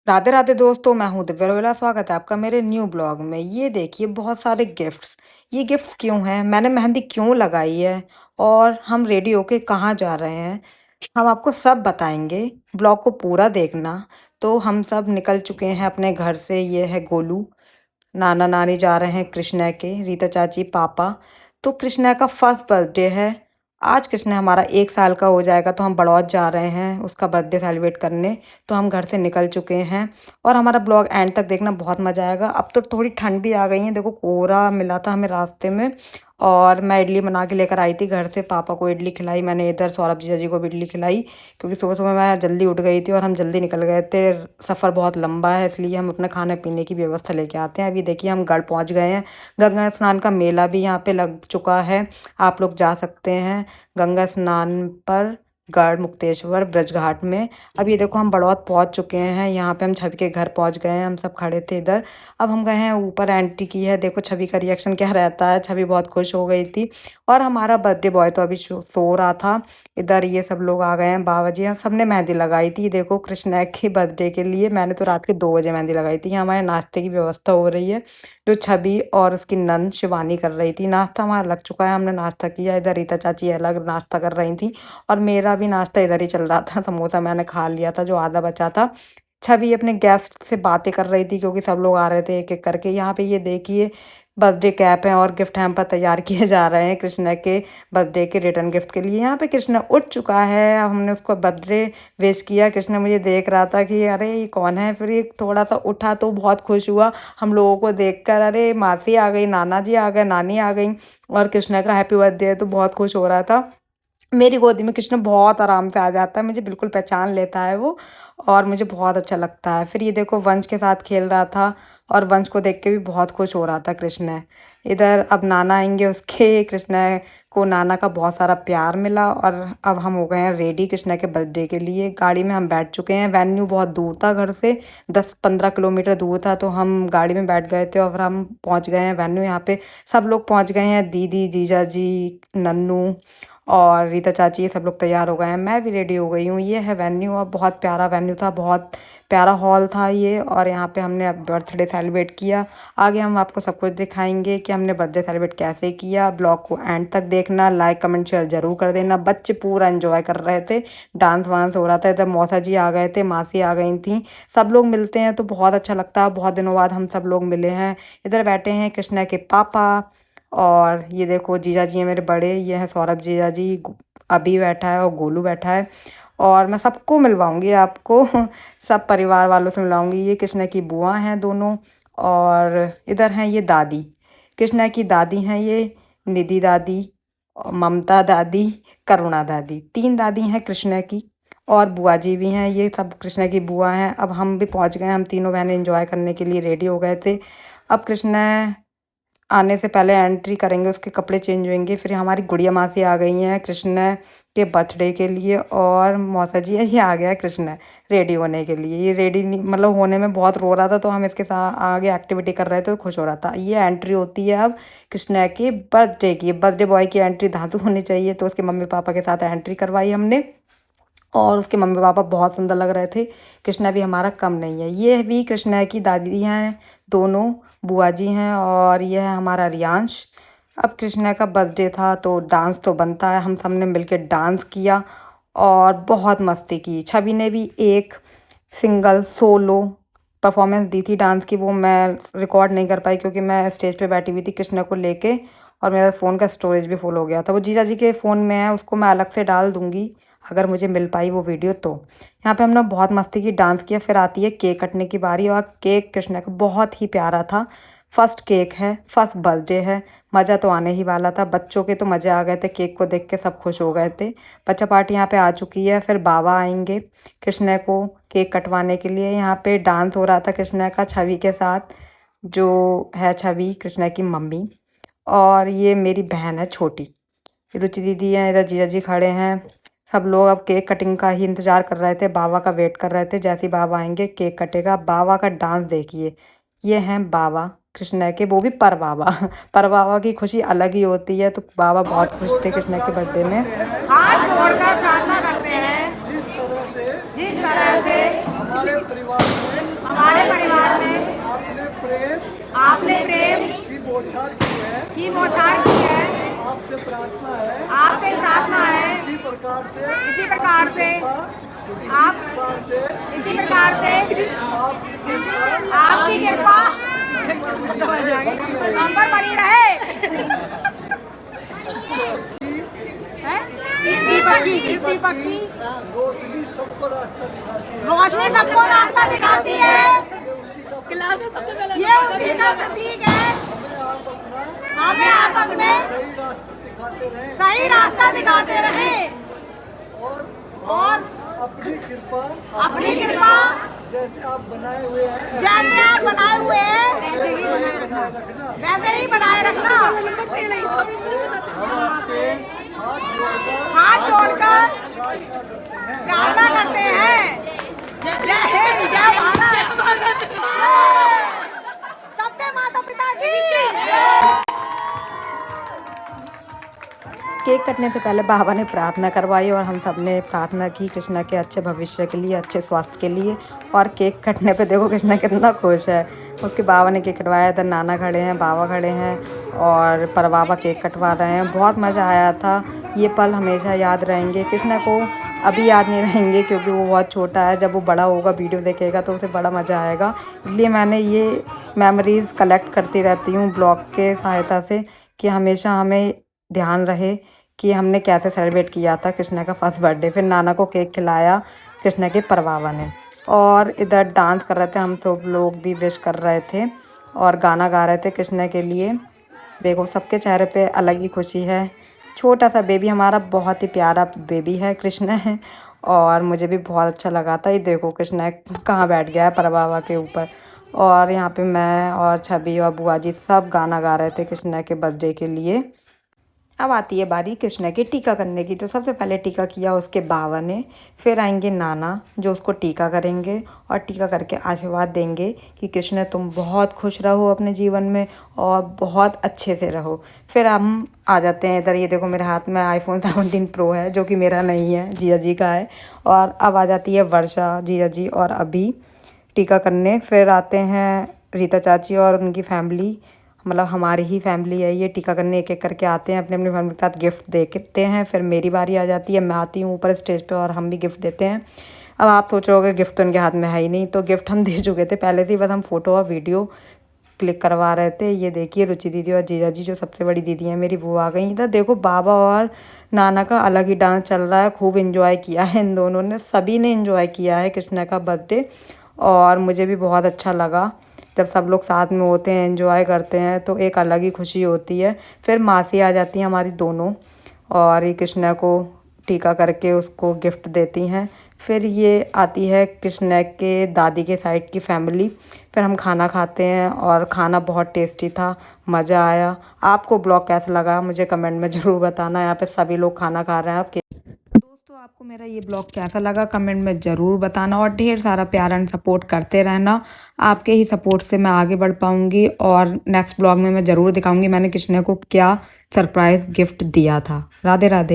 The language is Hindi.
राधे राधे दोस्तों, मैं हूँ दिव्या रोहिला। स्वागत है आपका मेरे न्यू ब्लॉग में। ये देखिए बहुत सारे गिफ्ट्स। ये गिफ्ट्स क्यों हैं, मैंने मेहंदी क्यों लगाई है और हम रेडी होके कहाँ जा रहे हैं, हम आपको सब बताएंगे। ब्लॉग को पूरा देखना। तो हम सब निकल चुके हैं अपने घर से। ये है गोलू, नाना नानी जा रहे हैं कृष्णा के, रीता चाची, पापा। तो कृष्णा का फर्स्ट बर्थडे है आज। कृष्णा हमारा 1 साल का हो जाएगा, तो हम बड़ौत जा रहे हैं उसका बर्थडे सेलिब्रेट करने। तो हम घर से निकल चुके हैं और हमारा ब्लॉग एंड तक देखना, बहुत मज़ा आएगा। अब तो थोड़ी ठंड भी आ गई है, देखो कोहरा मिला था हमें रास्ते में। और मैं इडली बना के लेकर आई थी घर से, पापा को इडली खिलाई मैंने, इधर सौरभ जीजा जी को भी इडली खिलाई। क्योंकि सुबह सुबह मैं जल्दी उठ गई थी और हम जल्दी निकल गए थे। सफ़र बहुत लंबा है, इसलिए हम अपने खाने पीने की व्यवस्था लेके आते हैं। अभी देखिए हम गढ़ पहुंच गए हैं। गंगा स्नान का मेला भी यहाँ पे लग चुका है, आप लोग जा सकते हैं गंगा स्नान पर गढ़ मुक्तेश्वर ब्रज घाट में। अब ये देखो हम बड़ौत पहुंच चुके हैं। यहाँ पे हम छवि के घर पहुंच गए हैं, हम सब खड़े थे इधर। अब हम गए हैं ऊपर, एंट्री की है। देखो छवि का रिएक्शन क्या रहता है, छवि बहुत खुश हो गई थी। और हमारा बर्थडे बॉय तो अभी सो रहा था। इधर ये सब लोग आ गए हैं, बाबा जी। हम सबने मेहंदी लगाई थी, देखो कृष्णा के बर्थडे के लिए मैंने तो रात के 2 बजे मेहंदी लगाई थी। यहाँ हमारे नाश्ते की व्यवस्था हो रही है, जो छवि और उसकी नंद शिवानी कर रही थी। नाश्ता हमारा लग चुका है, हमने नाश्ता किया। इधर रीता चाची अलग नाश्ता कर रही थी और मेरा भी नाश्ता इधर ही चल रहा था। समोसा मैंने खा लिया था जो आधा बचा था। छवि अपने गेस्ट से बातें कर रही थी, क्योंकि सब लोग आ रहे थे एक एक करके। यहाँ पे ये देखिए बर्थडे कैप है और गिफ्ट हैम्पर तैयार किए जा रहे हैं कृष्णा के बर्थडे के रिटर्न गिफ्ट के लिए। यहाँ पे कृष्णा उठ चुका है, अब हमने उसको बर्थडे विश किया। कृष्णा मुझे देख रहा था कि अरे ये कौन है, फिर ये थोड़ा सा उठा तो बहुत खुश हुआ हम लोगों को देखकर। अरे मासी आ गई, नाना जी आ गए, नानी आ गई और कृष्णा का हैप्पी बर्थडे है, तो बहुत खुश हो रहा था। मेरी गोदी में कृष्ण बहुत आराम से आ जाता है, मुझे बिल्कुल पहचान लेता है वो, और मुझे बहुत अच्छा लगता है। फिर ये देखो वंश के साथ खेल रहा था और वंश को देख के भी बहुत खुश हो रहा था कृष्ण। इधर अब नाना आएंगे उसके, कृष्ण को नाना का बहुत सारा प्यार मिला। और अब हम हो गए हैं रेडी कृष्णा के बर्थडे के लिए। गाड़ी में हम बैठ चुके हैं, वेन्यू बहुत दूर था घर से, 10-15 किलोमीटर दूर था। तो हम गाड़ी में बैठ गए थे और हम पहुंच गए हैं वेन्यू। यहाँ पे सब लोग पहुंच गए हैं, दीदी, जीजा जी, नन्नू और रीता चाची, ये सब लोग तैयार हो गए हैं। मैं भी रेडी हो गई हूँ। ये है वेन्यू, और बहुत प्यारा वेन्यू था, बहुत प्यारा हॉल था ये। और यहाँ पे हमने अब बर्थडे सेलिब्रेट किया। आगे हम आपको सब कुछ दिखाएंगे कि हमने बर्थडे सेलिब्रेट कैसे किया। ब्लॉग को एंड तक देखना, लाइक कमेंट शेयर जरूर कर देना। बच्चे पूरा एंजॉय कर रहे थे, डांस वांस हो रहा था। इधर मौसा जी आ गए थे, मासी आ गई थी। सब लोग मिलते हैं तो बहुत अच्छा लगता है, बहुत दिनों बाद हम सब लोग मिले हैं। इधर बैठे हैं कृष्णा के पापा, और ये देखो जीजा जी हैं मेरे बड़े, ये है सौरभ जीजा जी, अभी बैठा है और गोलू बैठा है। और मैं सबको मिलवाऊंगी आपको सब परिवार वालों से मिलवाऊंगी। ये कृष्णा की बुआ हैं दोनों, और इधर हैं ये दादी, कृष्णा की दादी हैं ये, निधि दादी, ममता दादी, करुणा दादी। 3 दादी हैं कृष्णा की, और बुआ जी भी हैं, ये सब कृष्णा की बुआ हैं। अब हम भी पहुंच गए, हम तीनों बहनें एंजॉय करने के लिए रेडी हो गए थे। अब कृष्णा आने से पहले एंट्री करेंगे, उसके कपड़े चेंज होंगे। फिर हमारी गुड़िया मासी आ गई हैं कृष्ण के बर्थडे के लिए, और मौसा जी ये आ गया है कृष्ण रेडी होने के लिए। ये रेडी नहीं, मतलब होने में बहुत रो रहा था, तो हम इसके साथ आगे एक्टिविटी कर रहे थे तो खुश हो रहा था। ये एंट्री होती है अब कृष्ण के बर्थडे की। बर्थडे बॉय की एंट्री धांधु होनी चाहिए, तो उसके मम्मी पापा के साथ एंट्री करवाई हमने, और उसके मम्मी पापा बहुत सुंदर लग रहे थे। कृष्णा भी हमारा कम नहीं है। ये भी कृष्णा की दादी हैं दोनों, बुआ जी हैं, और ये है हमारा रियांश। अब कृष्णा का बर्थडे था तो डांस तो बनता है, हम सब ने मिलकर डांस किया और बहुत मस्ती की। छवि ने भी एक सिंगल सोलो परफॉर्मेंस दी थी डांस की, वो मैं रिकॉर्ड नहीं कर पाई क्योंकि मैं स्टेज पे बैठी हुई थी कृष्णा को लेके, और मेरा फ़ोन का स्टोरेज भी फुल हो गया था। वो जीजा जी के फ़ोन में है, उसको मैं अलग से डाल दूँगी अगर मुझे मिल पाई वो वीडियो तो। यहाँ पे हमने बहुत मस्ती की, डांस किया। फिर आती है केक कटने की बारी, और केक कृष्णा का बहुत ही प्यारा था। फर्स्ट केक है, फर्स्ट बर्थडे है, मज़ा तो आने ही वाला था। बच्चों के तो मज़े आ गए थे, केक को देख के सब खुश हो गए थे। बच्चा पार्टी यहाँ पे आ चुकी है। फिर बाबा आएंगे कृष्णा को केक कटवाने के लिए। यहाँ पे डांस हो रहा था कृष्णा का छवि के साथ, जो है छवि कृष्णा की मम्मी, और ये मेरी बहन है छोटी, रुचि दीदी है। इधर जीजा जी खड़े हैं। सब लोग अब केक कटिंग का ही इंतज़ार कर रहे थे, बाबा का वेट कर रहे थे। जैसे ही बाबा आएंगे केक कटेगा। बाबा का डांस देखिए, ये हैं बाबा कृष्णा के, वो भी पर बाबा पर बाबा की खुशी अलग ही होती है। तो बाबा बहुत हाथ खुश थे जोड़कर कृष्णा के प्रार्थना बर्थडे में। करते हैं, हाथ जोड़कर प्रार्थना करते हैं, जिस तरह से जिस तरह से हमारे परिवार में की बौछार की है, आपसे प्रार्थना है, आपसे प्रार्थना है, इसी प्रकार से आप इसी प्रकार से आपकी कृपा हम पर बनी रहे। इस दीपक की रोशनी सबको रास्ता दिखाती है, रोशनी सबको रास्ता दिखाती है। ये उसी का प्रतीक है। हमें आपस में सही रास्ता दिखाते रहे सही रास्ता दिखाते रहे और अपनी कृपा जैसे आप बनाए हुए हैं वैसे ही बनाए रखना। वैसे ही बनाए रखना। आपसे हाथ जोड़कर प्रार्थना करते हैं। प्रार्थना करते हैं। जय हिंद, जय भारत। सबके माता पिता की केक कटने से पहले बाबा ने प्रार्थना करवाई और हम सब ने प्रार्थना की कृष्णा के अच्छे भविष्य के लिए, अच्छे स्वास्थ्य के लिए। और केक कटने पे देखो कृष्णा कितना खुश है। उसके बाबा ने केक कटवाया, इधर नाना खड़े हैं, बाबा खड़े हैं और परबाबा केक कटवा रहे हैं। बहुत मज़ा आया था। ये पल हमेशा याद रहेंगे। कृष्णा को अभी याद नहीं रहेंगे क्योंकि वो बहुत छोटा है। जब वो बड़ा होगा, वीडियो देखेगा तो उसे बड़ा मज़ा आएगा। इसलिए मैंने ये मेमोरीज़ कलेक्ट करती रहती हूँ ब्लॉग के सहायता से, कि हमेशा हमें ध्यान रहे कि हमने कैसे सेलिब्रेट किया था कृष्णा का फर्स्ट बर्थडे। फिर नाना को केक खिलाया कृष्णा के परबाबा ने, और इधर डांस कर रहे थे। हम सब लोग भी विश कर रहे थे और गाना गा रहे थे कृष्णा के लिए। देखो सबके चेहरे पे अलग ही खुशी है। छोटा सा बेबी हमारा, बहुत ही प्यारा बेबी है कृष्णा है। और मुझे भी बहुत अच्छा लगा था। ये देखो कृष्णा कहाँ बैठ गया है, परबाबा के ऊपर। और यहाँ पे मैं और छवि और बुआ जी सब गाना गा रहे थे कृष्णा के बर्थडे के लिए। अब आती है बारी कृष्णा के टीका करने की। तो सबसे पहले टीका किया उसके बाबा ने, फिर आएंगे नाना जो उसको टीका करेंगे और टीका करके आशीर्वाद देंगे कि कृष्णा तुम बहुत खुश रहो अपने जीवन में और बहुत अच्छे से रहो। फिर हम आ जाते हैं इधर। ये देखो मेरे हाथ में iPhone 17 Pro है, जो कि मेरा नहीं है, जिया जी का है। और अब आ जाती है वर्षा, जिया जी और अभी टीका करने। फिर आते हैं रीता चाची और उनकी फैमिली, मतलब हमारी ही फैमिली है ये। टीका करने एक एक करके आते हैं, अपने अपनी फैमिली के साथ गिफ्ट देते हैं। फिर मेरी बारी आ जाती है, मैं आती हूँ ऊपर स्टेज पे और हम भी गिफ्ट देते हैं। अब आप सोच रहे होगे गिफ्ट तो उनके हाथ में है ही नहीं, तो गिफ्ट हम दे चुके थे पहले से ही, बस हम फ़ोटो और वीडियो क्लिक करवा रहे थे। ये देखिए रुचि दीदी और जीजा जी जो सबसे बड़ी दीदी हैं मेरी, वो आ गई इधर। देखो बाबा और नाना का अलग ही डांस चल रहा है। खूब इन्जॉय किया है इन दोनों ने, सभी ने इन्जॉय किया है कृष्णा का बर्थडे। और मुझे भी बहुत अच्छा लगा जब सब लोग साथ में होते हैं, एंजॉय करते हैं, तो एक अलग ही खुशी होती है। फिर मासी आ जाती हैं हमारी दोनों, और ये कृष्णा को टीका करके उसको गिफ्ट देती हैं। फिर ये आती है कृष्णा के दादी के साइड की फैमिली। फिर हम खाना खाते हैं और खाना बहुत टेस्टी था, मज़ा आया। आपको ब्लॉग कैसा लगा मुझे कमेंट में ज़रूर बताना। यहाँ पे सभी लोग खाना खा रहे हैं आपके। दोस्तों आपको मेरा ये ब्लॉग कैसा लगा कमेंट में ज़रूर बताना, और ढेर सारा प्यार एंड सपोर्ट करते रहना। आपके ही सपोर्ट से मैं आगे बढ़ पाऊँगी, और नेक्स्ट ब्लॉग में मैं ज़रूर दिखाऊंगी मैंने कृष्णा को क्या सरप्राइज़ गिफ्ट दिया था। राधे राधे।